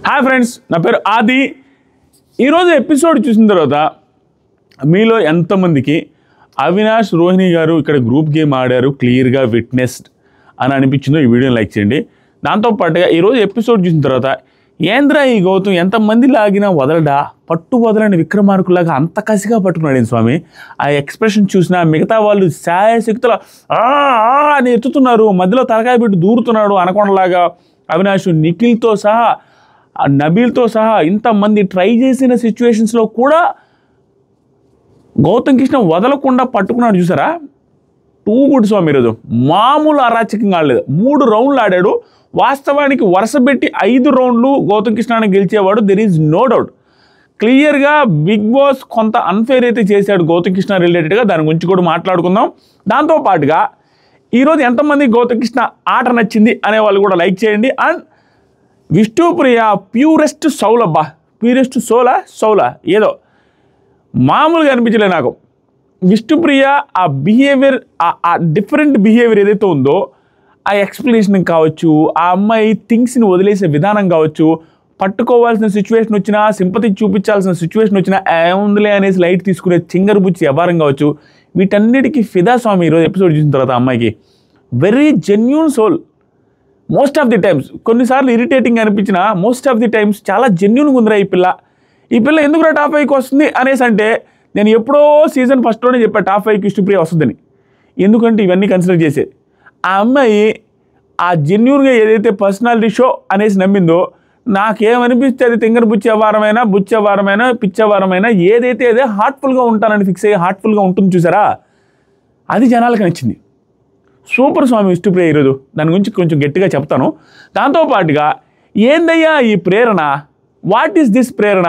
Hi friends, నా పేరు ఆది. ఈరోజు ఎపిసోడ్ చూసిన తర్వాత మీలో ఎంతమందికి అవినాష్ రోహిణి గారు ఇక్కడ గ్రూప్ గేమ్ ఆడారు క్లియర్గా విట్నెస్డ్ అని అనిపించిందో ఈ వీడియోని లైక్ చేయండి. దాంతోపాటుగా ఈరోజు ఎపిసోడ్ చూసిన తర్వాత ఏంద్రా ఈ గౌతమ్ ఎంతమంది లాగినా వదలడా, పట్టు వదలని విక్రమార్కులాగా అంత కసిగా పట్టుకున్నాడు స్వామి. ఆ ఎక్స్ప్రెషన్ చూసినా మిగతా వాళ్ళు శాయశక్తుల అని ఎత్తుతున్నారు, మధ్యలో తలకాయ పెట్టి దూరుతున్నాడు అనకొండలాగా. అవినాష్ నిఖిల్తో సహా నబీల్తో సహా ఇంతమంది ట్రై చేసిన సిచ్యువేషన్స్లో కూడా గౌతమ్ కృష్ణ వదలకుండా పట్టుకున్నాడు. చూసారా, టూ గుడ్ స్వామి. ఈరోజు మామూలు అరాచకంగా ఆడలేదు. 3 రౌండ్లు ఆడాడు. వాస్తవానికి వరుస పెట్టి 5 రౌండ్లు గౌతమ్ కృష్ణని గెలిచేవాడు, దెర్ ఈజ్ నో డౌట్. క్లియర్గా బిగ్ బాస్ కొంత అన్ఫేర్ అయితే చేశాడు గౌతమ్ కృష్ణ రిలేటెడ్గా, దాని గురించి కూడా మాట్లాడుకుందాం. దాంతోపాటుగా ఈరోజు ఎంతమంది గౌతమ్ కృష్ణ ఆట నచ్చింది అనే వాళ్ళు కూడా లైక్ చేయండి. అండ్ విష్ణుప్రియ ప్యూరెస్ట్ సౌలబ్బా, ప్యూరెస్ట్ సౌలా ఏదో మామూలుగా అనిపించలేదు నాకు. విష్ణుప్రియ ఆ బిహేవియర్, ఆ డిఫరెంట్ బిహేవియర్ ఏదైతే ఉందో, ఆ ఎక్స్ప్లెనేషన్ కావచ్చు, ఆ అమ్మాయి థింగ్స్ని వదిలేసే విధానం కావచ్చు, పట్టుకోవాల్సిన సిచ్యువేషన్ వచ్చినా, సింపతి చూపించాల్సిన సిచ్యువేషన్ వచ్చినా ఏముందిలే అనేసి లైట్ తీసుకునే చింగరు బుచ్చి వ్యవహారం కావచ్చు, వీటన్నిటికీ ఫిదా స్వామి. ఈరోజు ఎపిసోడ్ చూసిన తర్వాత అమ్మాయికి very genuine soul. Most of the times, కొన్నిసార్లు ఇరిటేటింగ్ అనిపించిన మోస్ట్ ఆఫ్ ది టైమ్స్ చాలా జెన్యూన్గా ఉందిరా ఈ పిల్ల ఎందుకు టాప్ 5కి వస్తుంది అనేసి అంటే, నేను ఎప్పుడో సీజన్ ఫస్ట్లోనే చెప్పాను టాప్ 5కి విష్ణుప్రియ వస్తుందని. ఎందుకంటే ఇవన్నీ కన్సిడర్ చేసే ఆ అమ్మాయి ఆ జెన్యూన్గా ఏదైతే పర్సనాలిటీ షో అనేసి నమ్మిందో, నాకేమనిపిస్తే అది తింగర బుచ్చవారమైనా పిచ్చవారమైనా ఏదైతే అదే హార్ట్ఫుల్గా ఉంటానని ఫిక్స్ అయ్యి హార్ట్ఫుల్గా ఉంటుంది చూసారా, అది జనాలకు నచ్చింది. సూపర్ స్వామి విష్ణుప్రియ ఈరోజు. దాని గురించి కొంచెం గట్టిగా చెప్తాను. దాంతోపాటుగా ఏందయ్యా ఈ ప్రేరణ, వాట్ ఈస్ దిస్ ప్రేరణ?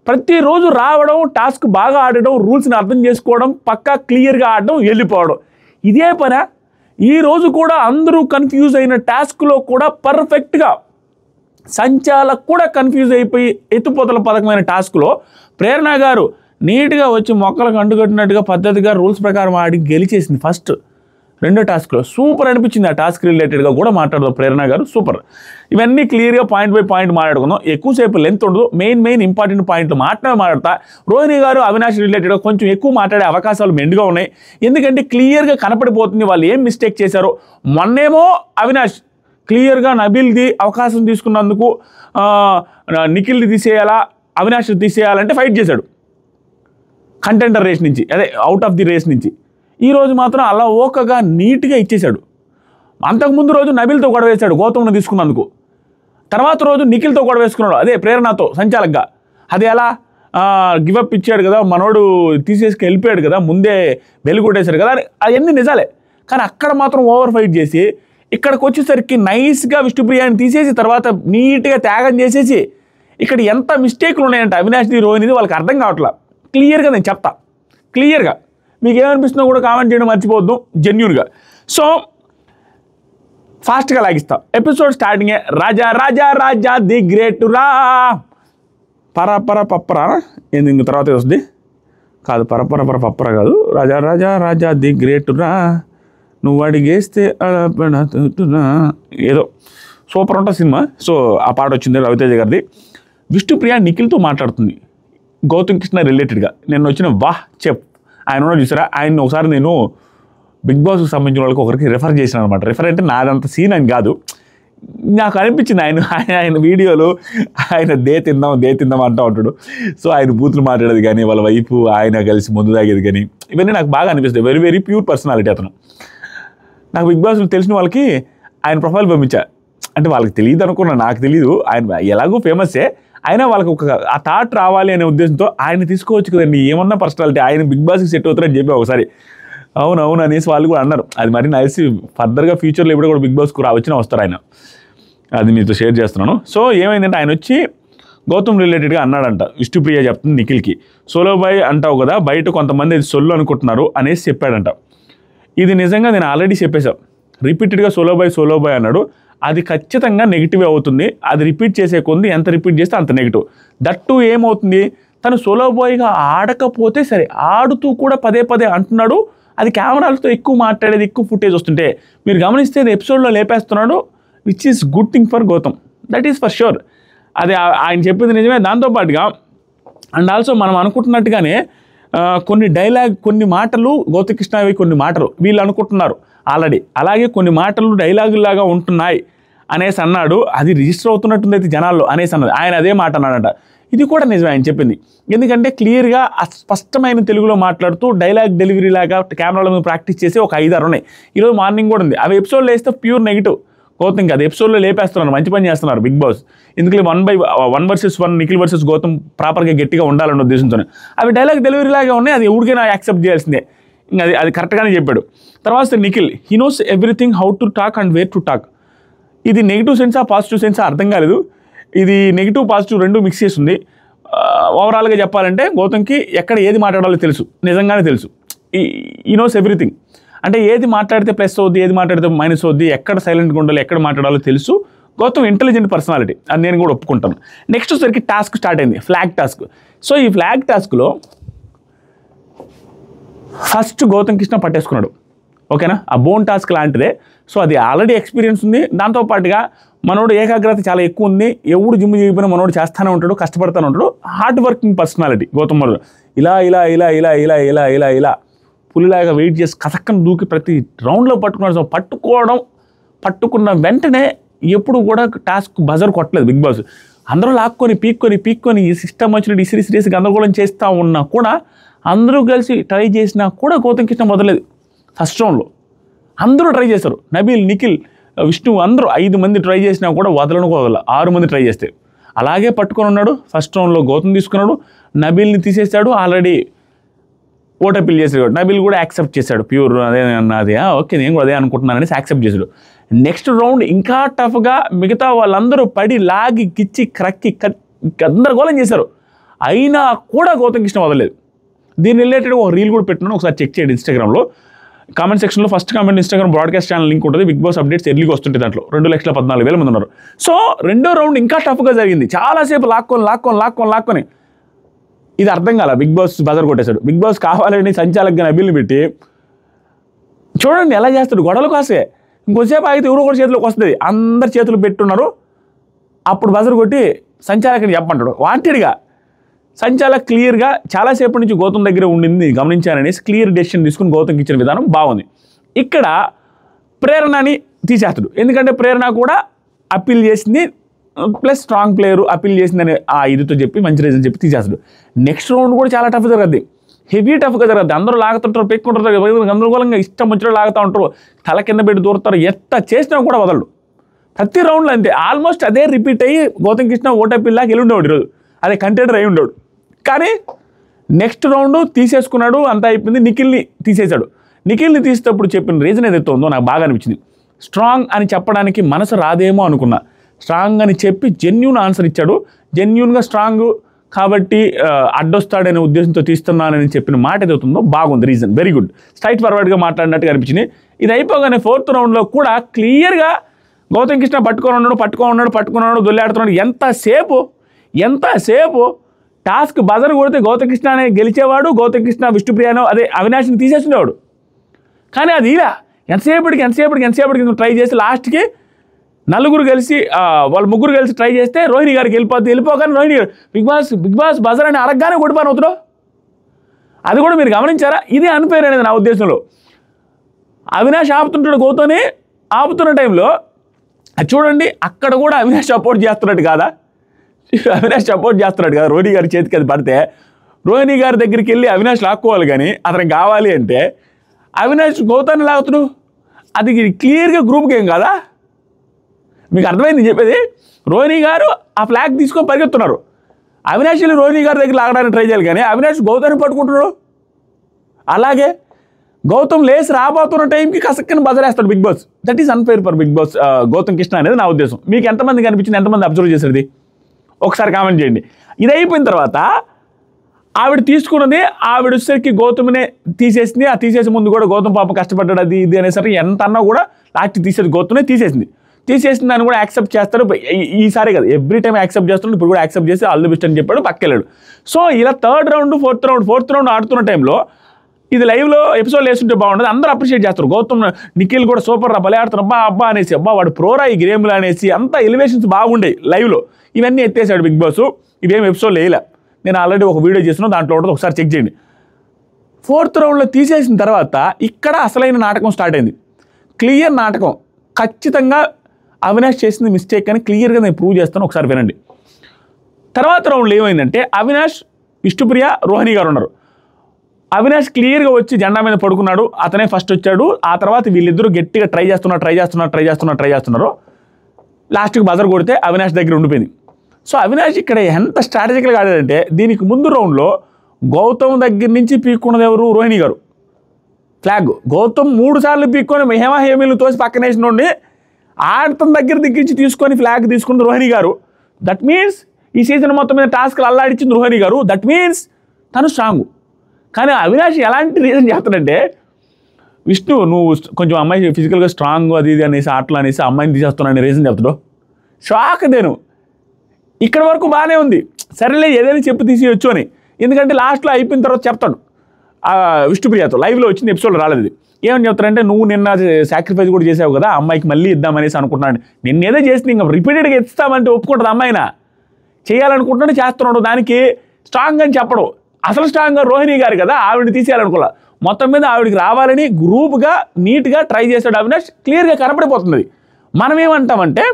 ప్రతిరోజు రావడం, టాస్క్ బాగా ఆడడం, రూల్స్ని అర్థం చేసుకోవడం, పక్కా క్లియర్గా ఆడడం, వెళ్ళిపోవడం, ఇదే పనా? ఈరోజు కూడా అందరూ కన్ఫ్యూజ్ అయిన టాస్క్లో కూడా పర్ఫెక్ట్గా, సంచాలకు కూడా కన్ఫ్యూజ్ అయిపోయి ఎత్తుపోతల పథకమైన టాస్క్లో ప్రేరణ గారు నీట్గా వచ్చి మొక్కలకు అంటుకట్టినట్టుగా పద్ధతిగా రూల్స్ ప్రకారం ఆడి గెలిచేసింది. ఫస్ట్ 2వ టాస్క్లో సూపర్ అనిపించింది. ఆ టాస్క్ రిలేటెడ్గా కూడా మాట్లాడదాం. ప్రేరణ గారు సూపర్. ఇవన్నీ క్లియర్గా పాయింట్ బై పాయింట్ మాట్లాడుకుందాం. ఎక్కువసేపు లెంత్ ఉండదు. మెయిన్ ఇంపార్టెంట్ పాయింట్లు మాట్లాడతా. రోహిణి గారు అవినాష్ రిలేటెడ్గా కొంచెం ఎక్కువ మాట్లాడే అవకాశాలు మెండుగా ఉన్నాయి. ఎందుకంటే క్లియర్గా కనపడిపోతుంది వాళ్ళు ఏం మిస్టేక్ చేశారో. మొన్నేమో అవినాష్ క్లియర్గా నబీల్ది అవకాశం తీసుకున్నందుకు నిఖిల్ది తీసేయాలా, అవినాష్ తీసేయాలంటే ఫైట్ చేశాడు కంటెండర్ రేస్ నుంచి, అదే అవుట్ ఆఫ్ ది రేస్ నుంచి. ఈరోజు మాత్రం అలా ఓకగా నీట్గా ఇచ్చేశాడు. అంతకుముందు రోజు నబీల్తో గొడవ వేశాడు గౌతమ్ను తీసుకున్నందుకు. తర్వాత రోజు నిఖిల్తో గొడవ వేసుకున్నాడు, అదే ప్రేరణతో సంచాలకగా. అది ఎలా గివప్ ఇచ్చాడు కదా, మనోడు తీసేసుకు వెళ్ళిపోయాడు కదా, ముందే వెలుగొట్టేశాడు కదా, అవన్నీ నిజాలే. కానీ అక్కడ మాత్రం ఓవర్ ఫైట్ చేసి ఇక్కడికి వచ్చేసరికి నైస్గా విష్ణుప్రియాని తీసేసి తర్వాత నీట్గా త్యాగం చేసేసి ఇక్కడ ఎంత మిస్టేక్లు ఉన్నాయంటే అవినాష్ది రోహిణిది వాళ్ళకి అర్థం కావట్లా. క్లియర్గా నేను చెప్తా. క్లియర్గా మీకు ఏమనిపిస్తుందో కూడా కామెంట్ చేయడం మర్చిపోవద్దు, జెన్యూన్గా. సో ఫాస్ట్గా లాగిస్తాం. ఎపిసోడ్ స్టార్టింగే రాజా రాజా రాజా ది గ్రేట్ రా పప్పరా ఏంది ఇంక తర్వాత వస్తుంది కాదు, పప్పరా కాదు, రాజా రాజా రాజా ది గ్రేట్ రా నువ్వు అడిగేస్తే ఏదో సూపర్ ఉంటుంది సినిమా. సో ఆ పాట వచ్చింది రవితేజ గారిది. విష్ణుప్రియ నిఖిల్తో మాట్లాడుతుంది గౌతమ్ కృష్ణ రిలేటెడ్గా. నేను వచ్చిన చెప్ ఆయన కూడా చూసారా, ఆయన ఒకసారి నేను బిగ్ బాస్కి సంబంధించిన వాళ్ళకి ఒకరికి రెఫర్ చేశాను అనమాట. రెఫర్ అంటే నాదంత సీన్ అని కాదు, నాకు అనిపించింది ఆయన వీడియోలు ఆయన దే తిందాం అంటూ ఉంటాడు. సో ఆయన బూతులు మాట్లాడేది కానీ, వాళ్ళ వైపు ఆయన కలిసి ముందు తాగేది కానీ, ఇవన్నీ నాకు బాగా అనిపిస్తాయి. వెరీ వెరీ ప్యూర్ పర్సనాలిటీ అతను. నాకు బిగ్ బాస్లో తెలిసిన వాళ్ళకి ఆయన ప్రొఫైల్ పంపించా. అంటే వాళ్ళకి తెలియదు అనుకున్నా, నాకు తెలియదు. ఆయన ఎలాగో ఫేమస్సే, అయినా వాళ్ళకి ఒక ఆ థాట్ రావాలి అనే ఉద్దేశంతో ఆయన తీసుకోవచ్చు కదండి, ఏమన్నా పర్సనాలిటీ, ఆయన బిగ్ బాస్కి సెట్ అవుతారని చెప్పి ఒకసారి అవును అనేసి వాళ్ళు కూడా అన్నారు. అది మరి నైసి ఫర్దర్గా ఫ్యూచర్లో ఎప్పుడు కూడా బిగ్ బాస్కు వచ్చినా వస్తారు ఆయన. అది మీతో షేర్ చేస్తున్నాను. సో ఏమైందంటే ఆయన వచ్చి గౌతమ్ రిలేటెడ్గా అన్నాడంట. విష్ణుప్రియ చెప్తుంది నిఖిల్కి, సోలో బాయ్ అంటావు కదా, బయట కొంతమంది ఇది సొల్లు అనుకుంటున్నారు అనేసి చెప్పాడంట. ఇది నిజంగా నేను ఆల్రెడీ చెప్పేశాను. రిపీటెడ్గా సోలో బాయ్ అన్నాడు. అది ఖచ్చితంగా నెగిటివ్ అవుతుంది. అది రిపీట్ చేసే కొంది ఎంత రిపీట్ చేస్తే అంత నెగిటివ్. దట్టు ఏమవుతుంది, తను సోలో బాయ్గా ఆడకపోతే సరే, ఆడుతూ కూడా పదే అంటున్నాడు. అది కెమెరాలతో ఎక్కువ మాట్లాడేది, ఎక్కువ ఫుటేజ్ వస్తుంటే మీరు గమనిస్తే ఎపిసోడ్లో లేపేస్తున్నాడు, which is good thing for Gautham. That is for sure. అది ఆయన చెప్పింది నిజమే. దాంతోపాటుగా అండ్ ఆల్సో మనం అనుకుంటున్నట్టుగానే కొన్ని మాటలు గౌతమ్ కృష్ణవి కొన్ని మాటలు వీళ్ళు అనుకుంటున్నారు ఆల్రెడీ, అలాగే కొన్ని మాటలు డైలాగులాగా ఉంటున్నాయి అనేసి అన్నాడు. అది రిజిస్టర్ అవుతున్నట్టుంది అయితే జనాల్లో అనేసి అన్నది. ఆయన అదే మాట అన్నాడట. ఇది కూడా నిజమే ఆయన చెప్పింది. ఎందుకంటే క్లియర్గా స్పష్టమైన తెలుగులో మాట్లాడుతూ డైలాగ్ డెలివరీ లాగా కెమెరాల మీద ప్రాక్టీస్ చేసి ఒక 5-6 ఉన్నాయి. ఈరోజు మార్నింగ్ కూడా ఉంది. అవి ఎపిసోడ్లో వేస్తే ప్యూర్ నెగిటివ్. గౌతమ్ అది ఎపిసోడ్లో లేపేస్తున్నారు, మంచి పని చేస్తున్నారు బిగ్ బాస్. ఎందుకంటే 1 vs 1 నిఖిల్ వర్సెస్ గౌతమ్ ప్రాపర్గా గట్టిగా ఉండాలన్న ఉద్దేశంతోనే అవి డైలాగ్ డెలివరీ లాగా ఉన్నాయి. అది ఎవరికైనా యాక్సెప్ట్ చేయాల్సిందే. ఇంకా అది కరెక్ట్గానే చెప్పాడు. తర్వాత Nikhil he knows everything how to talk and where to talk. ఇది నెగిటివ్ సెన్సా పాజిటివ్ సెన్సా అర్థం కాలేదు. ఇది నెగిటివ్ పాజిటివ్ రెండు మిక్స్ చేస్తుంది. ఓవరాల్గా చెప్పాలంటే గౌతమ్కి ఎక్కడ ఏది మాట్లాడాలో తెలుసు, నిజంగానే తెలుసు. ఈ నోస్ ఎవ్రీథింగ్. అంటే ఏది మాట్లాడితే ప్లస్ అవుద్ది, ఏది మాట్లాడితే మైనస్ అవుద్ది, ఎక్కడ సైలెంట్గా ఉండాలి, ఎక్కడ మాట్లాడాలో తెలుసు. గౌతమ్ ఇంటెలిజెంట్ పర్సనాలిటీ, అది నేను కూడా ఒప్పుకుంటాను. నెక్స్ట్ వచ్చేసరికి టాస్క్ స్టార్ట్ అయింది, ఫ్లాగ్ టాస్క్. సో ఈ ఫ్లాగ్ టాస్క్లో ఫస్ట్ గౌతమ్ కృష్ణ పట్టేసుకున్నాడు. ఓకేనా, ఆ బోన్ టాస్క్ లాంటిదే. సో అది ఆల్రెడీ ఎక్స్పీరియన్స్ ఉంది. దాంతోపాటుగా మనోడు ఏకాగ్రత చాలా ఎక్కువ ఉంది. ఎవడు జిమ్ చేయకపోయినా మనోడు చేస్తూనే ఉంటాడు, కష్టపడుతూనే ఉంటాడు. హార్డ్ వర్కింగ్ పర్సనాలిటీ గౌతమ్ మరుడు. ఇలా ఇలా ఇలా ఇలా ఇలా ఇలా ఇలా ఇలా పులిలాగా వెయిట్ చేసి కథక్కను దూకి ప్రతి రౌండ్లో పట్టుకున్నాడు. సో పట్టుకున్న వెంటనే ఎప్పుడు కూడా టాస్క్ బజర్ కొట్టలేదు బిగ్ బాస్. అందరూ లాక్కొని పీక్కొని ఈ సిస్టమ్ వచ్చినట్టు ఇసిరిసి గందరగోళం చేస్తూ ఉన్నా కూడా, అందరూ కలిసి ట్రై చేసినా కూడా గౌతమ్ కృష్ణ వదలలేదు. ఫస్ట్ రౌండ్లో అందరూ ట్రై చేశారు. నబీల్, నిఖిల్, విష్ణు అందరూ 5 మంది ట్రై చేసినా కూడా వదలను 6 మంది ట్రై చేస్తే అలాగే పట్టుకొని ఉన్నాడు. ఫస్ట్ రౌండ్లో గౌతమ్ తీసుకున్నాడు, నబీల్ని తీసేశాడు. ఆల్రెడీ ఓట్ అప్పీల్ చేశాడు. నబీల్ కూడా యాక్సెప్ట్ చేశాడు. ప్యూర్ అదే అన్నది, ఓకే నేను కూడా అదే అనుకుంటున్నాను అనేసి యాక్సెప్ట్ చేశాడు. నెక్స్ట్ రౌండ్ ఇంకా టఫ్గా మిగతా వాళ్ళందరూ పడి లాగి కిచ్చి క్రక్కి గందరగోళం చేశారు. అయినా కూడా గౌతమ్ కృష్ణ వదలలేదు. దీని రిలేటెడ్ ఒక రీల్ కూడా పెట్టినాను, ఒకసారి చెక్ చేయండి. ఇన్స్టాగ్రామ్లో కామెంట్ సెక్షన్లో first comment Instagram broadcast channel link ఉంటుంది. బిగ్ బాస్ అప్డేట్స్ ఎర్లీగా వస్తుంటాయి. దాంట్లో 2,14,000 మంది ఉన్నారు. సో రెండో రౌండ్ ఇంకా టఫ్గా జరిగింది. చాలాసేపు లాక్కొని ఇది అర్థం కాల. బిగ్ బాస్ బజర్ కొట్టేశాడు. బిగ్ బాస్ కావాలని సంచాలకుగా నబీల్ని పెట్టి చూడండి ఎలా చేస్తాడు. గొడవలు కాసే ఇంకొంచెంసేపు ఆగితే ఎవరో కూడా చేతిలోకి వస్తుంది. అందరు చేతులు పెట్టున్నారు. అప్పుడు బజర్ కొట్టి సంచాలకుని చెప్పమంటాడు. వాంటెడ్గా సంచాలక్ క్లియర్గా చాలాసేపటి నుంచి గౌతమ్ దగ్గర ఉండింది గమనించాననేసి క్లియర్ డెసిషన్ తీసుకుని గౌతమ్కి ఇచ్చిన విధానం బాగుంది. ఇక్కడ ప్రేరణని తీసేస్తాడు. ఎందుకంటే ప్రేరణ కూడా అప్పీల్ చేసింది, ప్లస్ స్ట్రాంగ్ ప్లేయర్ అప్పీల్ చేసిందని ఆ ఇదితో చెప్పి మంచి రీజన్ చెప్పి తీసేస్తాడు. నెక్స్ట్ రౌండ్ కూడా చాలా టఫ్ జరగద్ది, హెవీ టఫ్గా జరగద్ది. అందరూ లాగుతుంటారు, పెట్టుకుంటారు, గందరగోళంగా ఇష్టం వచ్చినట్టు లాగుతూ ఉంటారు, తల కింద పెట్టి దూరుతారు. ఎంత చేసినా కూడా వదలడు. ప్రతి రౌండ్లో అంతే. ఆల్మోస్ట్ అదే రిపీట్ అయ్యి గౌతమ్ కృష్ణ ఓట్ అప్పీల్లాగా వెళ్ళి ఉండేవాడు ఈరోజు. అదే కంటెండర్ అయి ఉండేవాడు. కానీ నెక్స్ట్ రౌండ్ తీసేసుకున్నాడు, అంతా అయిపోయింది. నిఖిల్ని తీసేశాడు. నిఖిల్ని తీసేటప్పుడు చెప్పిన రీజన్ ఏదైతే ఉందో నాకు బాగా అనిపించింది. స్ట్రాంగ్ అని చెప్పడానికి మనసు రాదేమో అనుకున్నా. స్ట్రాంగ్ అని చెప్పి జెన్యూన్ ఆన్సర్ ఇచ్చాడు. జెన్యూన్గా స్ట్రాంగ్ కాబట్టి అడ్డొస్తాడనే ఉద్దేశంతో తీస్తున్నానని చెప్పిన మాట ఏదవుతుందో బాగుంది. Reason very good. స్ట్రైట్ ఫార్వర్డ్గా మాట్లాడినట్టుగా అనిపించింది. ఇది అయిపోగానే 4th రౌండ్లో కూడా క్లియర్గా గౌతమ్ కృష్ణ పట్టుకున్నాడు, దొల్లాడుతున్నాడు. ఎంతసేపు టాస్క్ బజర్ కొడితే గౌతమ్ కృష్ణ అనే గెలిచేవాడు. గౌతమ్ కృష్ణ విష్ణుప్రియను అదే అవినాష్ని తీసేస్తుండేవాడు. కానీ అది ఇలా ఎంతసేపటికి ట్రై చేసి లాస్ట్కి నలుగురు కలిసి వాళ్ళు ముగ్గురు కలిసి ట్రై చేస్తే రోహిణి గారికి వెళ్ళిపోగానే రోహిణి గారు బిగ్ బాస్ బజర్ అని అరగ్గానే కొడిపాను అవుతాడు. అది కూడా మీరు గమనించారా? ఇది అన్ఫేర్ అనేది నా ఉద్దేశంలో. అవినాష్ ఆపుతుంటాడు, గౌతమ్ని ఆపుతున్న టైంలో అది చూడండి, అక్కడ కూడా అవినాష్ సపోర్ట్ చేస్తున్నట్టు కాదా? రోహిణి గారి చేతికి అది పడితే రోహిణి గారి దగ్గరికి వెళ్ళి అవినాష్ లాక్కోవాలి. కానీ అతనికి కావాలి అంటే అవినాష్ గౌతమ్ని లాగుతుడు. అది క్లియర్గా గ్రూప్ గేమ్ కాదా? మీకు అర్థమైంది చెప్పేది. రోహిణి గారు ఆ ఫ్లాగ్ తీసుకొని పరిగెత్తున్నారు. అవినాష్ వెళ్ళి రోహిణి గారి దగ్గర లాగడానికి ట్రై చేయాలి, కానీ అవినాష్ గౌతమ్ని పట్టుకుంటున్నాడు. అలాగే గౌతమ్ లేసి రాబోతున్న టైంకి కసక్కని బజరేస్తాడు Bigg Boss. That is unfair for Bigg Boss Gautham Krishna అనేది నా ఉద్దేశం. మీకు ఎంతమంది కనిపించింది, ఎంతమంది అబ్జర్వ్ చేసేది ఒకసారి కామెంట్ చేయండి. ఇది అయిపోయిన తర్వాత ఆవిడ తీసుకున్నది, ఆవిడ వచ్చేసరికి గౌతమ్నే తీసేసింది. ఆ తీసేసే ముందు కూడా గౌతమ్ పాప కష్టపడ్డాడు అది ఇది అనేసరికి ఎంత అన్నా కూడా లాస్ట్ తీసేది గౌతమ్నే తీసేసింది దాన్ని కూడా యాక్సెప్ట్ చేస్తాడు. ఈసారి కదా ఎవ్రీ టైం యాక్సెప్ట్ చేస్తాడు. ఇప్పుడు కూడా యాక్సెప్ట్ చేసి ఆల్ ది బెస్ట్ అని చెప్పాడు, పక్కకెళ్ళాడు. సో ఇలా 3rd రౌండ్ 4th రౌండ్ ఆడుతున్న టైంలో ఇది లైవ్లో ఎపిసోడ్ వేస్తుంటే బాగుండదు, అందరూ అప్రిషియేట్ చేస్తారు. గౌతమ్ నిఖిల్ కూడా సూపర్ రా, భలే ఆడుతున్నారు, అబ్బా అనేసి, వాడు ప్రోరా ఈ గేమ్లో అనేసి అంతా ఎలివేషన్స్ బాగుండేవి లైవ్లో. ఇవన్నీ ఎత్తేసాడు బిగ్ బాస్. ఇవేం ఎపిసోడ్ వేయలే. నేను ఆల్రెడీ ఒక వీడియో చేస్తున్నాను, దాంట్లో ఉంటుంది, ఒకసారి చెక్ చేయండి. 4th రౌండ్లో తీసేసిన తర్వాత ఇక్కడ అసలైన నాటకం స్టార్ట్ అయింది. క్లియర్ నాటకం. ఖచ్చితంగా అవినాష్ చేసింది మిస్టేక్ అని క్లియర్గా నేను ప్రూవ్ చేస్తాను, ఒకసారి వినండి. తర్వాత రౌండ్లో ఏమైందంటే అవినాష్, విష్ణుప్రియ, రోహిణి గారు ఉన్నారు. అవినాష్ క్లియర్గా వచ్చి జెండా మీద పడుకున్నాడు, అతనే ఫస్ట్ వచ్చాడు. ఆ తర్వాత వీళ్ళిద్దరూ గట్టిగా ట్రై చేస్తున్నారు. లాస్ట్కి బజర్ కొడితే అవినాష్ దగ్గర ఉండిపోయింది. సో అవినాష్ ఇక్కడ ఎంత స్ట్రాటజికల్గా ఆడాడంటే, దీనికి ముందు రౌండ్లో గౌతమ్ దగ్గర నుంచి పీక్కున్నది ఎవరు? రోహిణి గారు. ఫ్లాగ్ గౌతమ్ 3 సార్లు పీక్కొని హేమీలు తోసి పక్కనేసిన నుండి ఆడతన దగ్గర దిగ్గించి తీసుకొని ఫ్లాగ్ తీసుకున్నది రోహిణి గారు. దట్ మీన్స్ ఈ సీజన్ మొత్తం మీద టాస్క్లు అల్లాడిచ్చింది రోహిణి గారు. దట్ మీన్స్ తను స్ట్రాంగ్. కానీ అవినాష్ ఎలాంటి రీజన్ చేస్తాడంటే, విష్ణు నువ్వు కొంచెం అమ్మాయి ఫిజికల్గా స్ట్రాంగ్ అది ఇది అనేసి ఆటలు అనేసి అమ్మాయిని తీసేస్తున్నాను రీజన్ చెప్తాడు. షాక్ నేను. ఇక్కడ వరకు బాగానే ఉంది, సరేలే ఏదైనా చెప్పి తీసేయచ్చు అని. ఎందుకంటే లాస్ట్లో అయిపోయిన తర్వాత చెప్తాడు విష్ణుప్రియతో. లైవ్లో వచ్చింది, ఎపిసోడ్ రాలేదు. ఏమని చెప్తారంటే, నువ్వు నిన్న సాక్రిఫైస్ కూడా చేసావు కదా, అమ్మాయికి మళ్ళీ ఇద్దామనేసి అనుకుంటున్నాను. నిన్నేదో చేసి ఇంకా రిపీటెడ్గా ఇస్తామంటే ఒప్పుకుంటుంది అమ్మాయినా, చేయాలనుకుంటున్నాడు, చేస్తున్నాడు. దానికి స్ట్రాంగ్ అని చెప్పడం. అసలు స్ట్రాంగ్గా రోహిణి గారు కదా, ఆవిడని తీసేయాలనుకోలే. మొత్తం మీద ఆవిడకి రావాలని గ్రూప్గా నీట్గా ట్రై చేశాడు అవినాష్. క్లియర్గా కనపడిపోతుంది. మనం ఏమంటామంటే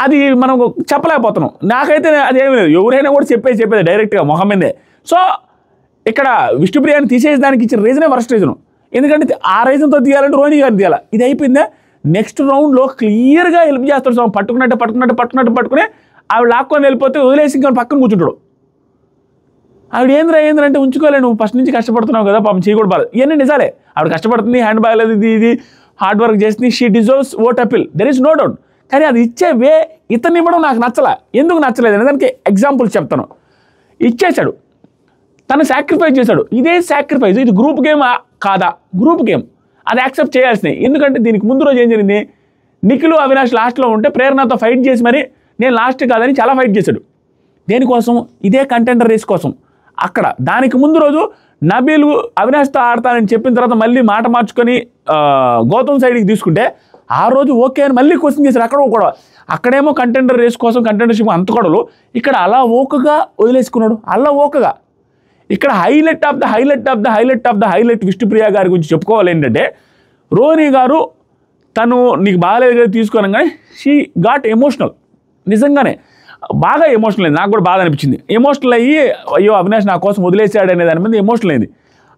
అది మనం చెప్పలేకపోతున్నాం. నాకైతే అదేమీ లేదు, ఎవరైనా కూడా చెప్పేది డైరెక్ట్గా మొహం మీదే. సో ఇక్కడ విష్ణుప్రియాని తీసేయడానికి ఇచ్చిన రీజనే వరస్ట్ రీజను. ఎందుకంటే ఆ రీజన్తో తీయాలంటే రోహిణి గారిని తీయాలి. ఇది అయిపోయిందా, నెక్స్ట్ రౌండ్లో క్లియర్గా హెల్ప్ చేస్తాడు. పట్టుకుని ఆవిడ లాక్కొని వెళ్ళిపోతే వదిలేసి ఇంకా పక్కన కూర్చుంటాడు. ఆవిడ ఏంద్రంటే ఉంచుకోలే, నువ్వు ఫస్ట్ నుంచి కష్టపడుతున్నావు కదా, పాపం చేయకూడదు బాగా. ఇవన్నీ నిజాలే. ఆవిడ కష్టపడుతుంది, హ్యాండ్ బాగాలేదు, ఇది హార్డ్ వర్క్ చేస్తుంది, she deserves vote appeal, there is no doubt. కానీ అది ఇచ్చే వే ఇతన్ని ఇవ్వడం నాకు నచ్చలే. ఎందుకు నచ్చలేదు అనే దానికి ఎగ్జాంపుల్స్ చెప్తాను. ఇచ్చేశాడు, తను సాక్రిఫైస్ చేశాడు. ఇదే సాక్రిఫైస్, ఇది గ్రూప్ గేమ్ కాదా? గ్రూప్ గేమ్, అది యాక్సెప్ట్ చేయాల్సినవి. ఎందుకంటే దీనికి ముందు రోజు ఏం జరిగింది, నిఖిల్ అవినాష్ లాస్ట్లో ఉంటే ప్రేరణతో ఫైట్ చేసి మరి నేను లాస్ట్ కాదని చాలా ఫైట్ చేశాడు. దేనికోసం? ఇదే కంటెండర్ రేస్ కోసం. అక్కడ దానికి ముందు రోజు నబీల్ అవినాష్తో ఆడతానని చెప్పిన తర్వాత మళ్ళీ మాట మార్చుకొని గౌతమ్ సైడ్కి తీసుకుంటే ఆ రోజు ఓకే అని మళ్ళీ క్వశ్చన్ చేశారు. అక్కడ కూడా అక్కడేమో కంటెండర్ రేస్ కోసం కంటెండర్షిప్ అంత కొడలు, ఇక్కడ అలా ఓకగా వదిలేసుకున్నాడు. అలా ఓకగా ఇక్కడ హైలైట్ విష్ణుప్రియ గారి గురించి చెప్పుకోవాలి. ఏంటంటే రోహిణి గారు తను నీకు బాగాలేదు తీసుకోనగానే షీ గాట్ ఎమోషనల్. నిజంగానే బాగా ఎమోషనల్ అయింది. నాకు కూడా బాధ అనిపించింది. ఎమోషనల్ అయ్యి అయ్యో అవినాష్ నా కోసం వదిలేసాడు అనే దాని మీద ఎమోషనల్ అయింది.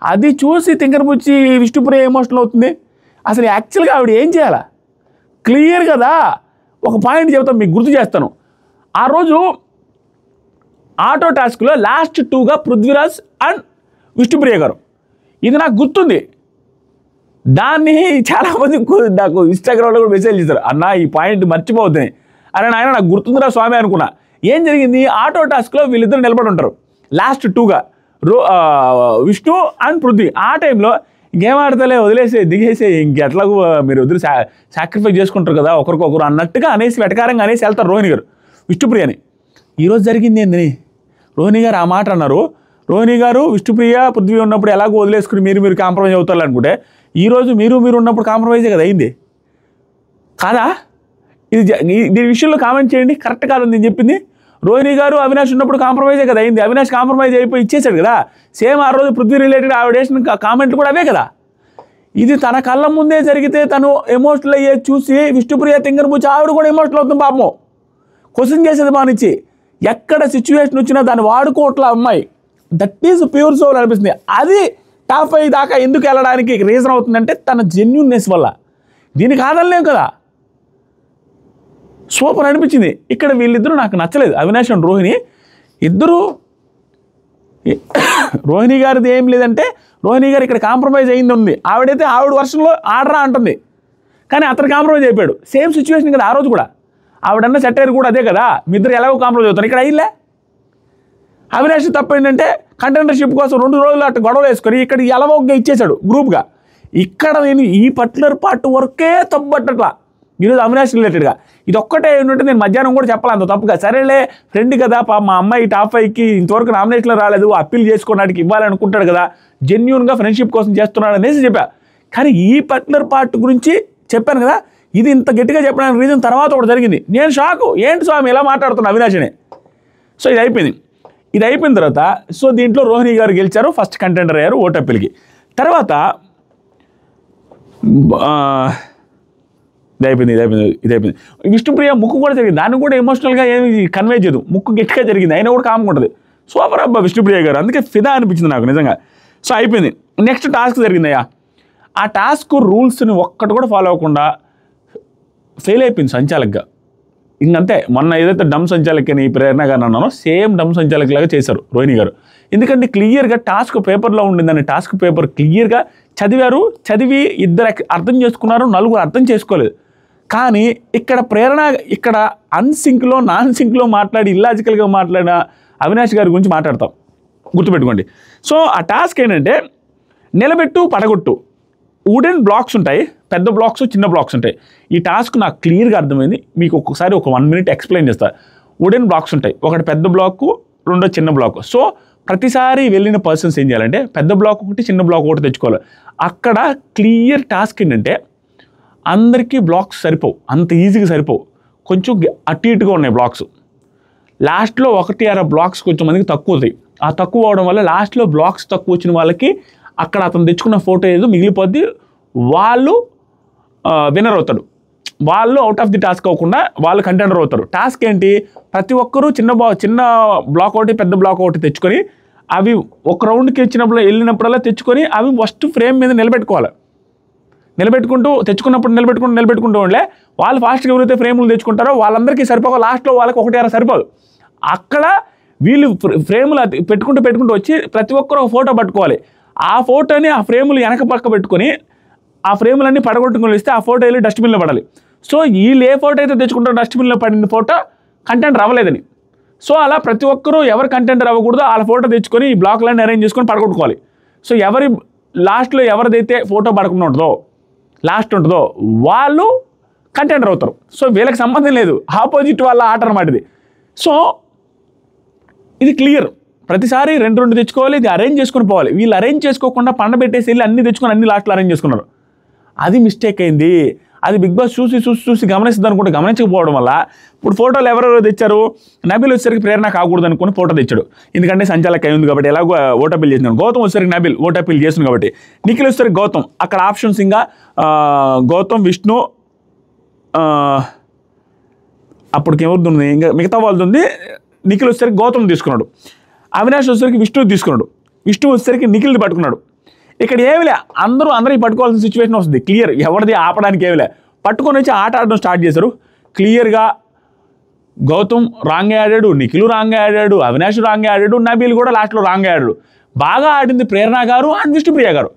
అది చూసి తింకరపుచ్చి విష్ణుప్రియ ఎమోషనల్ అవుతుంది. అసలు యాక్చువల్గా ఆవిడ ఏం చేయాలా? క్లియర్ కదా. ఒక పాయింట్ చెబుతాను, మీకు గుర్తు చేస్తాను. ఆ రోజు ఆటో టాస్క్లో లాస్ట్ 2గా పృథ్వీరాజ్ అండ్ విష్ణుప్రియ గారు, ఇది నాకు గుర్తుంది. దాన్ని చాలామంది నాకు ఇన్స్టాగ్రామ్లో కూడా మెసేజ్ చేశారు, అన్న ఈ పాయింట్ మర్చిపోవద్దని. అరే నాయన నాకు గుర్తుందిరా స్వామి అనుకున్నా. ఏం జరిగింది, ఆటో టాస్క్లో వీళ్ళిద్దరు నిలబడి ఉంటారు లాస్ట్ 2గా, విష్ణు అండ్ పృథ్వీ. ఆ టైంలో ఇంకేం ఆడతలే, వదిలేసే, దిగేసే, ఇంకెట్లాగూ మీరు వదిలి సాక్రిఫైస్ చేసుకుంటారు కదా ఒకరికొకరు అన్నట్టుగా అనేసి వెటకారంగా అనేసి వెళ్తారు రోహిణి గారు విష్ణుప్రియని. ఈరోజు జరిగింది ఏందని రోహిణి గారు ఆ మాట అన్నారు. రోహిణి గారు విష్ణుప్రియ పృథ్వీ ఉన్నప్పుడు ఎలాగో వదిలేసుకుని మీరు కాంప్రమైజ్ అవుతారు అనుకుంటే, ఈరోజు మీరు ఉన్నప్పుడు కాంప్రమైజే కదా అయింది కాదా? దీని విషయంలో కామెంట్ చేయండి, కరెక్ట్ కాదని నేను చెప్పింది. రోహిణి గారు అవినాష్ ఉన్నప్పుడు కాంప్రమైజే కదా అయింది. అవినాష్ కాంప్రమైజ్ అయిపోయి ఇచ్చేసాడు కదా. సేమ్ ఆ రోజు పృథ్వీ రిలేటెడ్ ఆవిడ వేసిన కామెంట్లు కూడా అవే కదా. ఇది తన కళ్ళ ముందే జరిగితే తను ఎమోషనల్ అయ్యే చూసి విష్ణుప్రియ తింగరబుచ్చి ఆవిడ కూడా ఎమోషనల్ అవుతుంది పాపం. క్వశ్చన్ చేసేది బానిచ్చి ఎక్కడ సిచ్యువేషన్ వచ్చినా దాన్ని వాడుకోవట్ల అమ్మాయి. దట్ ఈజ్ ప్యూర్ సోల్ అనిపిస్తుంది. అది టాప్ 5 దాకా ఎందుకు వెళ్ళడానికి రీజన్ అవుతుందంటే తన జెన్యూన్నెస్ వల్ల. దీనికి కాదనలేం కదా. సూపర్ అనిపించింది. ఇక్కడ వీళ్ళిద్దరూ నాకు నచ్చలేదు, అవినాష్ అండ్ రోహిణి ఇద్దరు. రోహిణి గారిది ఏం లేదంటే రోహిణి గారు ఇక్కడ కాంప్రమైజ్ అయింది ఉంది. ఆవిడైతే ఆవిడ వర్షన్లో ఆడరా అంటుంది, కానీ అతను కాంప్రమైజ్ అయిపోయాడు. సేమ్ సిచ్యువేషన్ కదా ఆ రోజు కూడా. ఆవిడన్న సెటైర్ కూడా అదే కదా, మీ ఇద్దరు ఎలాగో కాంప్రమైజ్ అవుతారు. ఇక్కడ అయ్యిలే. అవినాష్ తప్పు ఏంటంటే కంటెండర్షిప్ కోసం 2 రోజులు అట్లా గొడవలు వేసుకొని ఇక్కడ ఎలవోగ్గా ఇచ్చేశాడు గ్రూప్గా. ఇక్కడ నేను ఈ పర్టికులర్ పార్ట్ వరకే తప్పట్టట్లా. ఈరోజు అవినాష్ రిలేటెడ్గా. ఇది ఒక్కటే ఏంటంటే నేను మధ్యాహ్నం కూడా చెప్పాలి అంత తప్పుగా, సరేలే ఫ్రెండ్ కదా మా అమ్మాయి టాప్ 5కి ఇంతవరకు నామినేషన్లో రాలేదు, అప్పీల్ చేసుకోవడానికి ఇవ్వాలనుకుంటాడు కదా, జెన్యూన్గా ఫ్రెండ్షిప్ కోసం చేస్తున్నాడు అనేసి చెప్పా. కానీ ఈ పర్టికులర్ పార్ట్ గురించి చెప్పాను కదా, ఇది ఇంత గట్టిగా చెప్పడానికి రీజన్ తర్వాత ఒకటి జరిగింది. నేను షాకు, ఏంటి స్వామి ఇలా మాట్లాడుతున్నా అవినాష్ అని. సో ఇది అయిపోయిన తర్వాత సో దీంట్లో రోహిణి గారు గెలిచారు, ఫస్ట్ కంటెండర్ అయ్యారు ఓటు అప్పీల్కి. తర్వాత ఇది అయిపోయింది. విష్ణుప్రియ ముక్కు కూడా జరిగింది, దాన్ని కూడా ఎమోషనల్గా ఏమి కన్వే చేయదు, ముక్కు గట్టిగా జరిగింది, అయినా కూడా కామ్గా ఉంటుంది. సూపర్ అబ్బా విష్ణుప్రియ గారు, అందుకే ఫిదా అనిపించింది నాకు నిజంగా. సో అయిపోయింది. నెక్స్ట్ టాస్క్ జరిగిందయ్యా. ఆ టాస్క్ రూల్స్ని ఒక్కటి కూడా ఫాలో అవ్వకుండా ఫెయిల్ అయిపోయింది సంచాలక్గా. ఇంకంతే, మొన్న ఏదైతే డమ్ సంచాలక్ అని ప్రేరణ గారు అన్నానో సేమ్ డమ్ సంచాలక్ లాగా చేశారు రోహిణి గారు. ఎందుకంటే క్లియర్గా టాస్క్ పేపర్లో ఉండిందని టాస్క్ పేపర్ క్లియర్గా చదివారు, చదివి ఇద్దరు అర్థం చేసుకున్నారు, నలుగురు అర్థం చేసుకోలేదు. కానీ ఇక్కడ ప్రేరణ ఇక్కడ అన్సింక్లో నాన్ సింక్లో మాట్లాడి ఇల్లాజికల్గా మాట్లాడిన అవినాష్ గారి గురించి మాట్లాడతాం, గుర్తుపెట్టుకోండి. సో ఆ టాస్క్ ఏంటంటే నిలబెట్టు పడగొట్టు, వుడెన్ బ్లాక్స్ ఉంటాయి, పెద్ద బ్లాక్స్ చిన్న బ్లాక్స్ ఉంటాయి. ఈ టాస్క్ నాకు క్లియర్గా అర్థమైంది, మీకు ఒక్కసారి ఒక 1 minute ఎక్స్ప్లెయిన్ చేస్తా. వుడెన్ బ్లాక్స్ ఉంటాయి, ఒకటి పెద్ద బ్లాక్, రెండో చిన్న బ్లాక్. సో ప్రతిసారి వెళ్ళిన పర్సన్స్ ఏం చేయాలంటే పెద్ద బ్లాక్ ఒకటి చిన్న బ్లాక్ ఒకటి తెచ్చుకోవాలి. అక్కడ క్లియర్ టాస్క్ ఏంటంటే అందరికీ బ్లాక్స్ సరిపోవు, అంత ఈజీగా సరిపోవు, కొంచెం అటు ఇటుగా ఉన్నాయి బ్లాక్స్. లాస్ట్లో 1-2 బ్లాక్స్ కొంచెం మందికి తక్కువ అవుతాయి. ఆ తక్కువ అవడం వల్ల లాస్ట్లో బ్లాక్స్ తక్కువ వచ్చిన వాళ్ళకి అక్కడ అతను తెచ్చుకున్న ఫోటో ఏదో మిగిలిపోద్ది, వాళ్ళు విన్నర్ అవుతాడు. వాళ్ళు అవుట్ ఆఫ్ ది టాస్క్ అవ్వకుండా వాళ్ళు కంటెండర్ అవుతారు. టాస్క్ ఏంటి, ప్రతి ఒక్కరూ చిన్న బ్లాక్ ఒకటి పెద్ద బ్లాక్ ఒకటి తెచ్చుకొని అవి ఒక రౌండ్కి వెళ్ళినప్పుడల్లా తెచ్చుకొని అవి ఫస్ట్ ఫ్రేమ్ మీద నిలబెట్టుకోవాలి. నిలబెట్టుకుంటూ ఉండే వాళ్ళు ఫాస్ట్గా ఎవరైతే ఫ్రేములు తెచ్చుకుంటారో వాళ్ళందరికీ సరిపోక లాస్ట్లో వాళ్ళకి 1-2 సరిపోదు. అక్కడ వీళ్ళు ఫ్రేములు పెట్టుకుంటూ వచ్చి ప్రతి ఒక్కరు ఒక ఫోటో పట్టుకోవాలి. ఆ ఫోటోని ఆ ఫ్రేములు వెనక పక్క పెట్టుకొని ఆ ఫ్రేములన్నీ పడగొట్టుకుని ఇస్తే ఆ ఫోటో వెళ్ళి డస్ట్బిన్లో పడాలి. సో వీళ్ళు ఏ ఫోటో అయితే తెచ్చుకుంటారో డస్ట్బిన్లో పడిన ఫోటో కంటెంట్ అవ్వలేదని. సో అలా ప్రతి ఒక్కరూ ఎవరు కంటెంట్ అవ్వకూడదో వాళ్ళ ఫోటో తెచ్చుకొని ఈ బ్లాక్లన్నీ అరేంజ్ చేసుకొని పడగొట్టుకోవాలి. సో లాస్ట్లో ఎవరిదైతే ఫోటో పడకుండా ఉంటుందో లాస్ట్ ఉంటుందో వాళ్ళు కంటెండర్ అవుతారు. సో వీళ్ళకి సంబంధం లేదు, ఆపోజిట్ వాళ్ళ ఆట అన్నమాట ఇది. సో ఇది క్లియర్, ప్రతిసారి 2 తెచ్చుకోవాలి, ఇది అరేంజ్ చేసుకొని పోవాలి. వీళ్ళు అరేంజ్ చేసుకోకుండా పండబెట్టేసి వెళ్ళి అన్ని తెచ్చుకొని అన్ని లాస్ట్లో అరేంజ్ చేసుకున్నారు. అది మిస్టేక్ అయింది. అది బిగ్ బాస్ చూసి గమనిస్తుంది అనుకుంటే గమనించకపోవడం వల్ల ఇప్పుడు ఫోటోలు ఎవరెవరు తెచ్చారు, నబీల్ వచ్చేసరికి ప్రేరణ కాకూడదు అనుకుని ఫోటో తెచ్చాడు, ఎందుకంటే సంచాలక్ అయి ఉంది కాబట్టి ఎలాగో ఓట్ అప్పీల్ చేసినాడు. గౌతమ్ వచ్చేసరికి నబీల్ ఓట్ అప్పీల్ చేస్తుంది కాబట్టి, నిఖిల్ వచ్చేసరికి గౌతమ్, అక్కడ ఆప్షన్స్ ఇంకా గౌతమ్, విష్ణు, అప్పటికి ఎవరిది ఉంది ఇంకా మిగతా వాళ్ళది ఉంది. నిఖిల్ వచ్చేసరికి గౌతమ్ తీసుకున్నాడు, అవినాష్ వచ్చేసరికి విష్ణు తీసుకున్నాడు, విష్ణు వచ్చేసరికి నిఖిల్ది పట్టుకున్నాడు. ఇక్కడ ఏమిలే అందరికీ పట్టుకోవాల్సిన సిచ్యువేషన్ వస్తుంది. క్లియర్ ఎవరిది ఆపడానికి ఏమిలే, పట్టుకొని వచ్చి ఆట ఆడడం స్టార్ట్ చేశారు. క్లియర్గా గౌతమ్ రాంగ్ ఆడాడు, నిఖిల్ రాంగ్ ఆడాడు, అవినాష్ రాంగ్ ఆడాడు, నబీల్ కూడా లాస్ట్లో రాంగ్ ఆడాడు. బాగా ఆడింది ప్రేరణ గారు అండ్ విష్ణుప్రియ గారు.